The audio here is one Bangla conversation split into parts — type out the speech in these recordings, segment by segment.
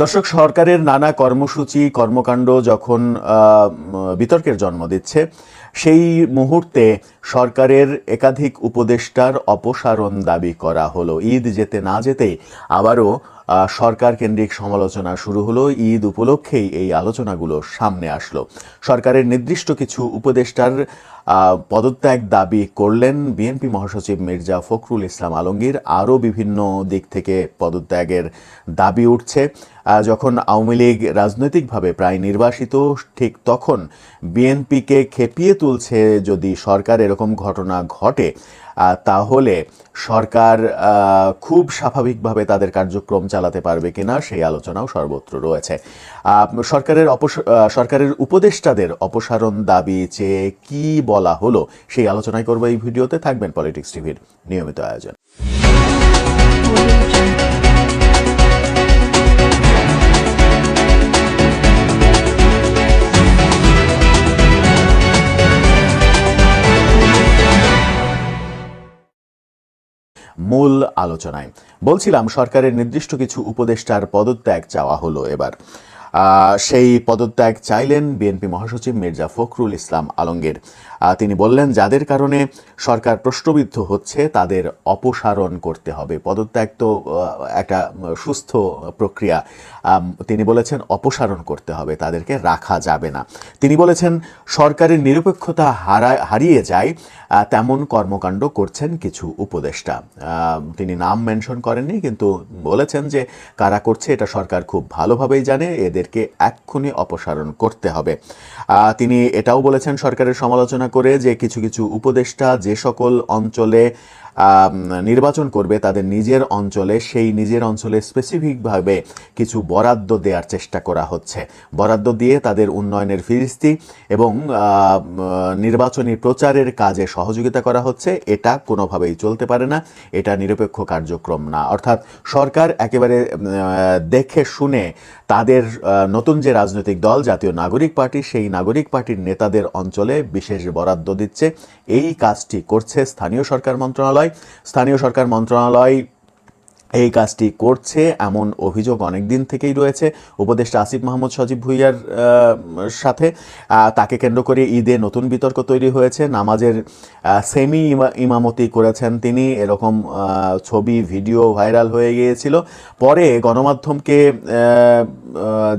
দর্শক, সরকারের নানা কর্মসূচি কর্মকাণ্ড যখন বিতর্কের জন্ম দিচ্ছে, সেই মুহূর্তে সরকারের একাধিক উপদেষ্টার অপসারণ দাবি করা হলো। ঈদ যেতে না যেতেই আবারও সরকার কেন্দ্রিক সমালোচনা শুরু হলো। ঈদ উপলক্ষেই এই আলোচনাগুলো সামনে আসলো। সরকারের নির্দিষ্ট কিছু উপদেষ্টার পদত্যাগ দাবি করলেন বিএনপি মহাসচিব মির্জা ফখরুল ইসলাম আলমগীর। আরও বিভিন্ন দিক থেকে পদত্যাগের দাবি উঠছে। যখন আওয়ামী লীগ রাজনৈতিকভাবে প্রায় নির্বাসিত, ঠিক তখন বিএনপিকে খেপিয়ে তুলছে যদি সরকার এরকম ঘটনা ঘটে, তাহলে সরকার খুব স্বাভাবিকভাবে তাদের কার্যক্রম চালাতে পারবে কিনা সেই আলোচনাও সর্বত্র রয়েছে। সরকারের উপদেষ্টাদের অপসারণ দাবি চেয়ে কি বলা হলো সেই আলোচনায় করবো এই ভিডিওতে। থাকবেন পলিটিক্স টিভির নিয়মিত আয়োজন। মূল আলোচনায় বলছিলাম, সরকারের নির্দিষ্ট কিছু উপদেষ্টার পদত্যাগ চাওয়া হলো এবার। সেই পদত্যাগ চাইলেন বিএনপি মহাসচিব মির্জা ফখরুল ইসলাম আলমগীর। তিনি বললেন, যাদের কারণে সরকার প্রশ্নবিদ্ধ হচ্ছে তাদের অপসারণ করতে হবে। পদত্যাগ তো একটা সুস্থ প্রক্রিয়া। তিনি বলেছেন অপসারণ করতে হবে, তাদেরকে রাখা যাবে না। তিনি বলেছেন সরকারের নিরপেক্ষতা হারিয়ে যায় তেমন কর্মকাণ্ড করছেন কিছু উপদেষ্টা। তিনি নাম মেনশন করেননি, কিন্তু বলেছেন যে কারা করছে এটা সরকার খুব ভালোভাবেই জানে, এদেরকে এক্ষুনি অপসারণ করতে হবে। তিনি এটাও বলেছেন সরকারের সমালোচনা করে যে কিছু কিছু উপদেষ্টা যে সকল অঞ্চলে নির্বাচন করবে তাদের নিজের অঞ্চলে, সেই নিজের অঞ্চলে স্পেসিফিকভাবে কিছু বরাদ্দ দেওয়ার চেষ্টা করা হচ্ছে। বরাদ্দ দিয়ে তাদের উন্নয়নের ফিরিস্তি এবং নির্বাচনী প্রচারের কাজে সহযোগিতা করা হচ্ছে। এটা কোনোভাবেই চলতে পারে না, এটা নিরপেক্ষ কার্যক্রম না। অর্থাৎ সরকার একেবারে দেখে শুনে তাদের নতুন যে রাজনৈতিক দল জাতীয় নাগরিক পার্টি, সেই নাগরিক পার্টির নেতাদের অঞ্চলে বিশেষ বরাদ্দ দিচ্ছে। এই কাজটি করছে স্থানীয় সরকার মন্ত্রণালয়। স্থানীয় সরকার মন্ত্রণালয় এই কাজটি করছে এমন অভিযোগ অনেক দিন থেকেই রয়েছে উপদেষ্টা আসিফ মাহমুদ সজীব ভুঁইয়ার সাথে। তাকে কেন্দ্র করে ঈদে নতুন বিতর্ক তৈরি হয়েছে। নামাজের সেমি ইমামতি করেছেন তিনি, এরকম ছবি ভিডিও ভাইরাল হয়ে গিয়েছিল। পরে গণমাধ্যমকে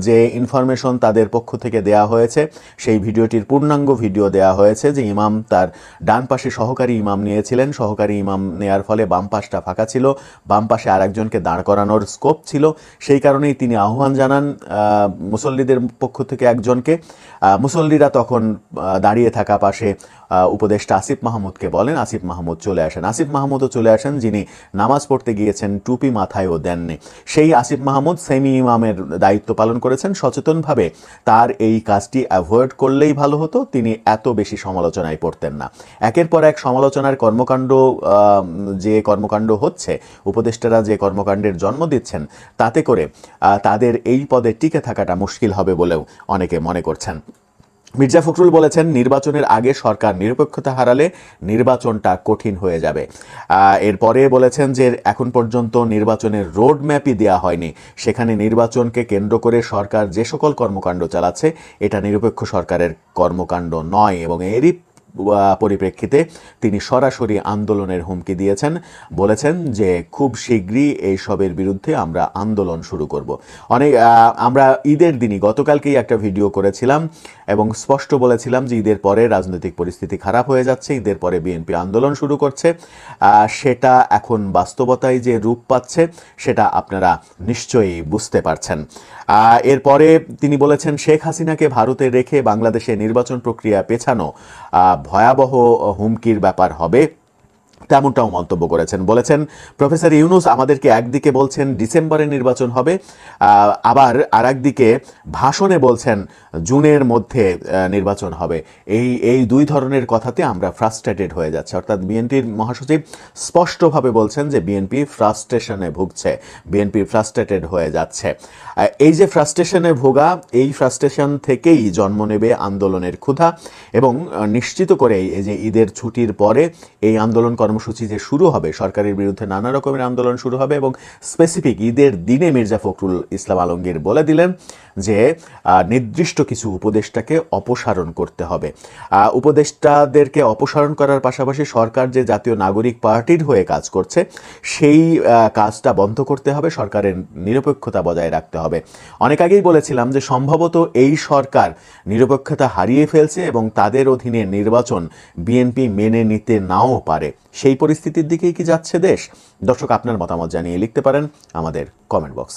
যে ইনফরমেশন তাদের পক্ষ থেকে দেয়া হয়েছে, সেই ভিডিওটির পূর্ণাঙ্গ ভিডিও দেয়া হয়েছে যে ইমাম তার ডান পাশে সহকারী ইমাম নিয়েছিলেন। সহকারী ইমাম নেয়ার ফলে বাম পাশটা ফাঁকা ছিল, বাম পাশে আরেকজনকে দাঁড় করানোর স্কোপ ছিল। সেই কারণেই তিনি আহ্বান জানান মুসল্লিদের পক্ষ থেকে একজনকে। মুসল্লিরা তখন দাঁড়িয়ে থাকা পাশে উপদেষ্টা আসিফ মাহমুদকে বলেন, আসিফ মাহমুদ চলে আসেন। আসিফ মাহমুদও চলে আসেন, যিনি নামাজ পড়তে গিয়েছেন, টুপি মাথায়ও দেননি। সেই আসিফ মাহমুদ সেমি ইমামের দায়িত্ব পালন করেছেন সচেতনভাবে। তার এই কাজটি অ্যাভয়েড করলেই ভালো হতো, তিনি এত বেশি সমালোচনায় পড়তেন না। একের পর এক সমালোচনার যে কর্মকাণ্ড হচ্ছে, উপদেষ্টারা যে কর্মকাণ্ডের জন্ম দিচ্ছেন, তাতে করে তাদের এই পদে টিকে থাকাটা মুশকিল হবে বলেও অনেকে মনে করছেন। মির্জা ফখরুল বলেছেন, নির্বাচনের আগে সরকার নিরপেক্ষতা হারালে নির্বাচনটা কঠিন হয়ে যাবে। এরপরে বলেছেন যে এখন পর্যন্ত নির্বাচনের রোড ম্যাপই দেওয়া হয়নি, সেখানে নির্বাচনকে কেন্দ্র করে সরকার যে সকল কর্মকাণ্ড চালাচ্ছে এটা নিরপেক্ষ সরকারের কর্মকাণ্ড নয়, এবং এরই পরিপ্রেক্ষিতে তিনি সরাসরি আন্দোলনের হুমকি দিয়েছেন। বলেছেন যে খুব শীঘ্রই এইসবের বিরুদ্ধে আমরা আন্দোলন শুরু করব। আমরা ঈদের দিনই গতকালকেই একটা ভিডিও করেছিলাম এবং স্পষ্ট বলেছিলাম যে ঈদের পরে রাজনৈতিক পরিস্থিতি খারাপ হয়ে যাচ্ছে, ঈদের পরে বিএনপি আন্দোলন শুরু করছে। সেটা এখন বাস্তবতায় যে রূপ পাচ্ছে সেটা আপনারা নিশ্চয়ই বুঝতে পারছেন। এরপরে তিনি বলেছেন, শেখ হাসিনাকে ভারতে রেখে বাংলাদেশে নির্বাচন প্রক্রিয়া পেছানো ভয়াবহ হুমকির ব্যাপার হবে, তেমনটাও মন্তব্য করেছেন। বলেছেন, প্রফেসর ইউনুস আমাদেরকে একদিকে বলছেন ডিসেম্বরে নির্বাচন হবে, আবার আর একদিকে ভাষণে বলছেন জুনের মধ্যে নির্বাচন হবে। এই দুই ধরনের কথাতে আমরা ফ্রাস্ট্রেটেড হয়ে যাচ্ছে। অর্থাৎ বিএনপির মহাসচিব স্পষ্টভাবে বলছেন যে বিএনপি ফ্রাস্ট্রেশনে ভুগছে, বিএনপি ফ্রাস্ট্রেটেড হয়ে যাচ্ছে। এই যে ফ্রাস্ট্রেশনে ভোগা, এই ফ্রাস্ট্রেশন থেকেই জন্ম নেবে আন্দোলনের ক্ষুধা, এবং নিশ্চিত করেই এই যে ঈদের ছুটির পরে এই আন্দোলন কর্মসূচি যে শুরু হবে, সরকারের বিরুদ্ধে নানা রকমের আন্দোলন শুরু হবে এবং স্পেসিফিক ঈদের দিনে মির্জা ফখরুল ইসলাম আলমগীর বলে দিলেন যে নির্দিষ্ট কিছু উপদেষ্টাকে অপসারণ করতে হবে। উপদেষ্টাদেরকে অপসারণ করার পাশাপাশি সরকার যে জাতীয় নাগরিক পার্টির হয়ে কাজ করছে সেই কাজটা বন্ধ করতে হবে, সরকারের নিরপেক্ষতা বজায় রাখতে হবে। অনেক আগেই বলেছিলাম যে সম্ভবত এই সরকার নিরপেক্ষতা হারিয়ে ফেলছে এবং তাদের অধীনে নির্বাচন বিএনপি মেনে নিতে নাও পারে। সেই পরিস্থিতির দিকেই কি যাচ্ছে দেশ? দর্শক, আপনার মতামত জানিয়ে লিখতে পারেন আমাদের কমেন্ট বক্সে।